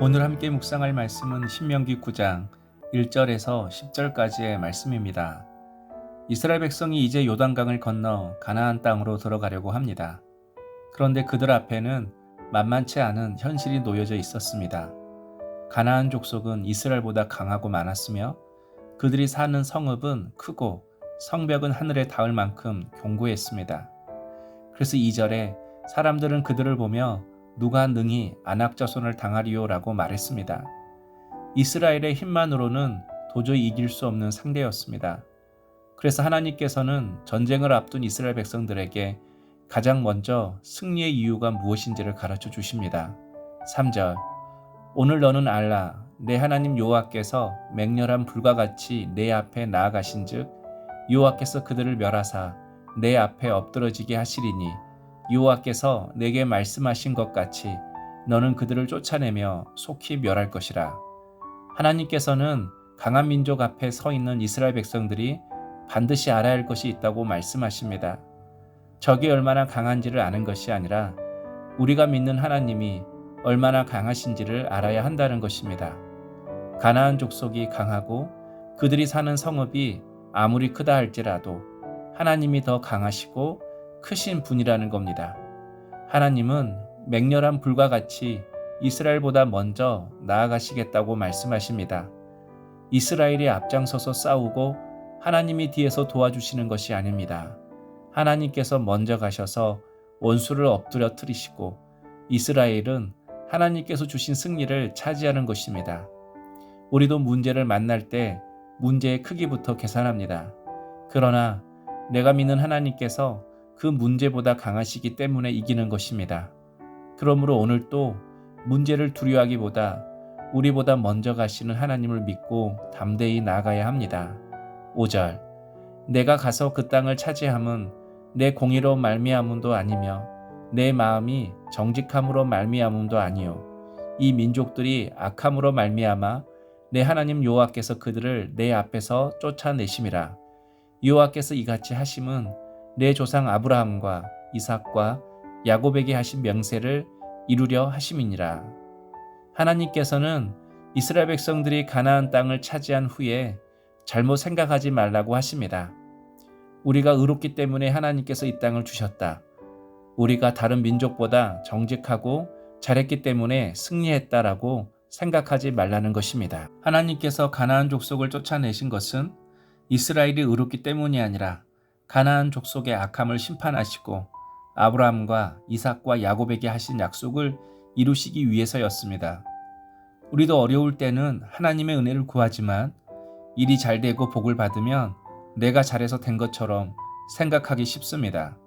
오늘 함께 묵상할 말씀은 신명기 9장 1절에서 10절까지의 말씀입니다. 이스라엘 백성이 이제 요단강을 건너 가나안 땅으로 들어가려고 합니다. 그런데 그들 앞에는 만만치 않은 현실이 놓여져 있었습니다. 가나안 족속은 이스라엘보다 강하고 많았으며 그들이 사는 성읍은 크고 성벽은 하늘에 닿을 만큼 견고했습니다. 그래서 2절에 사람들은 그들을 보며 누가 능히 아낙 자손을 당하리요라고 말했습니다. 이스라엘의 힘만으로는 도저히 이길 수 없는 상대였습니다. 그래서 하나님께서는 전쟁을 앞둔 이스라엘 백성들에게 가장 먼저 승리의 이유가 무엇인지를 가르쳐 주십니다. 3절 오늘 너는 알라 내 하나님 여호와께서 맹렬한 불과 같이 내 앞에 나아가신즉 여호와께서 그들을 멸하사 내 앞에 엎드러지게 하시리니 여호와께서 내게 말씀하신 것 같이 너는 그들을 쫓아내며 속히 멸할 것이라. 하나님께서는 강한 민족 앞에 서 있는 이스라엘 백성들이 반드시 알아야 할 것이 있다고 말씀하십니다. 적이 얼마나 강한지를 아는 것이 아니라 우리가 믿는 하나님이 얼마나 강하신지를 알아야 한다는 것입니다. 가나안 족속이 강하고 그들이 사는 성읍이 아무리 크다 할지라도 하나님이 더 강하시고 크신 분이라는 겁니다. 하나님은 맹렬한 불과 같이 이스라엘보다 먼저 나아가시겠다고 말씀하십니다. 이스라엘이 앞장서서 싸우고 하나님이 뒤에서 도와주시는 것이 아닙니다. 하나님께서 먼저 가셔서 원수를 엎드려뜨리시고 이스라엘은 하나님께서 주신 승리를 차지하는 것입니다. 우리도 문제를 만날 때 문제의 크기부터 계산합니다. 그러나 내가 믿는 하나님께서 그 문제보다 강하시기 때문에 이기는 것입니다. 그러므로 오늘 또 문제를 두려워하기보다 우리보다 먼저 가시는 하나님을 믿고 담대히 나아가야 합니다. 5절 내가 가서 그 땅을 차지함은 내 공의로운 말미암음도 아니며 내 마음이 정직함으로 말미암음도 아니요 이 민족들이 악함으로 말미암아 내 하나님 여호와께서 그들을 내 앞에서 쫓아내심이라. 여호와께서 이같이 하심은 내 조상 아브라함과 이삭과 야곱에게 하신 명세를 이루려 하심이니라. 하나님께서는 이스라엘 백성들이 가나안 땅을 차지한 후에 잘못 생각하지 말라고 하십니다. 우리가 의롭기 때문에 하나님께서 이 땅을 주셨다. 우리가 다른 민족보다 정직하고 잘했기 때문에 승리했다라고 생각하지 말라는 것입니다. 하나님께서 가나안 족속을 쫓아내신 것은 이스라엘이 의롭기 때문이 아니라 가나안 족속의 악함을 심판하시고 아브라함과 이삭과 야곱에게 하신 약속을 이루시기 위해서였습니다. 우리도 어려울 때는 하나님의 은혜를 구하지만 일이 잘 되고 복을 받으면 내가 잘해서 된 것처럼 생각하기 쉽습니다.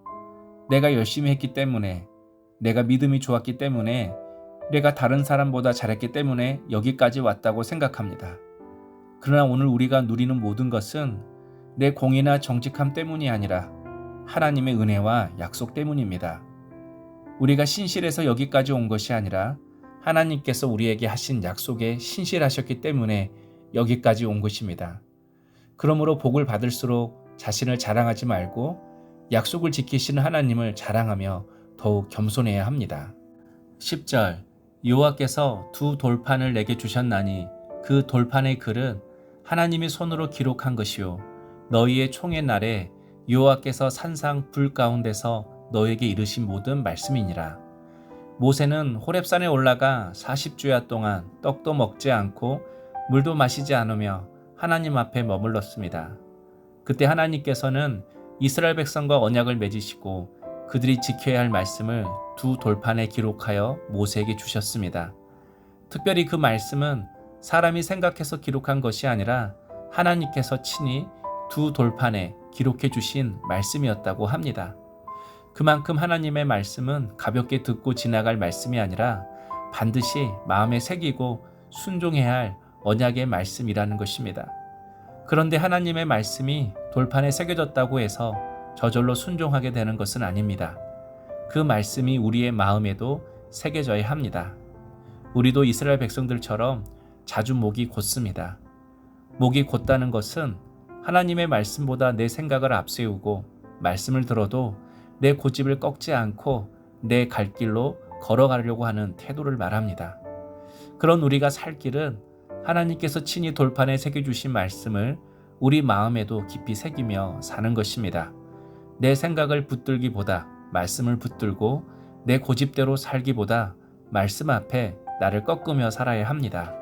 내가 열심히 했기 때문에, 내가 믿음이 좋았기 때문에, 내가 다른 사람보다 잘했기 때문에 여기까지 왔다고 생각합니다. 그러나 오늘 우리가 누리는 모든 것은 내 공의나 정직함 때문이 아니라 하나님의 은혜와 약속 때문입니다. 우리가 신실해서 여기까지 온 것이 아니라 하나님께서 우리에게 하신 약속에 신실하셨기 때문에 여기까지 온 것입니다. 그러므로 복을 받을수록 자신을 자랑하지 말고 약속을 지키시는 하나님을 자랑하며 더욱 겸손해야 합니다. 10절 여호와께서 두 돌판을 내게 주셨나니 그 돌판의 글은 하나님이 손으로 기록한 것이요 너희의 총의 날에 여호와께서 산상 불 가운데서 너에게 이르신 모든 말씀이니라. 모세는 호렙산에 올라가 40주야 동안 떡도 먹지 않고 물도 마시지 않으며 하나님 앞에 머물렀습니다. 그때 하나님께서는 이스라엘 백성과 언약을 맺으시고 그들이 지켜야 할 말씀을 두 돌판에 기록하여 모세에게 주셨습니다. 특별히 그 말씀은 사람이 생각해서 기록한 것이 아니라 하나님께서 친히 두 돌판에 기록해 주신 말씀이었다고 합니다. 그만큼 하나님의 말씀은 가볍게 듣고 지나갈 말씀이 아니라 반드시 마음에 새기고 순종해야 할 언약의 말씀이라는 것입니다. 그런데 하나님의 말씀이 돌판에 새겨졌다고 해서 저절로 순종하게 되는 것은 아닙니다. 그 말씀이 우리의 마음에도 새겨져야 합니다. 우리도 이스라엘 백성들처럼 자주 목이 곧습니다. 목이 곧다는 것은 하나님의 말씀보다 내 생각을 앞세우고 말씀을 들어도 내 고집을 꺾지 않고 내 갈 길로 걸어가려고 하는 태도를 말합니다. 그런 우리가 살 길은 하나님께서 친히 돌판에 새겨주신 말씀을 우리 마음에도 깊이 새기며 사는 것입니다. 내 생각을 붙들기보다 말씀을 붙들고 내 고집대로 살기보다 말씀 앞에 나를 꺾으며 살아야 합니다.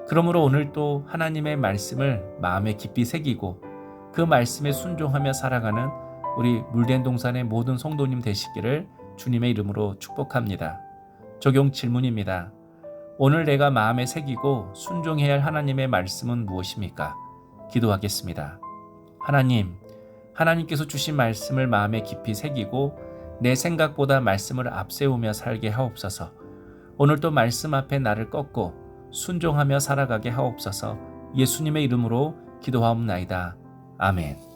그러므로 오늘 또 하나님의 말씀을 마음에 깊이 새기고 그 말씀에 순종하며 살아가는 우리 물된 동산의 모든 성도님 되시기를 주님의 이름으로 축복합니다. 적용 질문입니다. 오늘 내가 마음에 새기고 순종해야 할 하나님의 말씀은 무엇입니까? 기도하겠습니다. 하나님께서 주신 말씀을 마음에 깊이 새기고 내 생각보다 말씀을 앞세우며 살게 하옵소서. 오늘도 말씀 앞에 나를 꺾고 순종하며 살아가게 하옵소서. 예수님의 이름으로 기도하옵나이다. 아멘.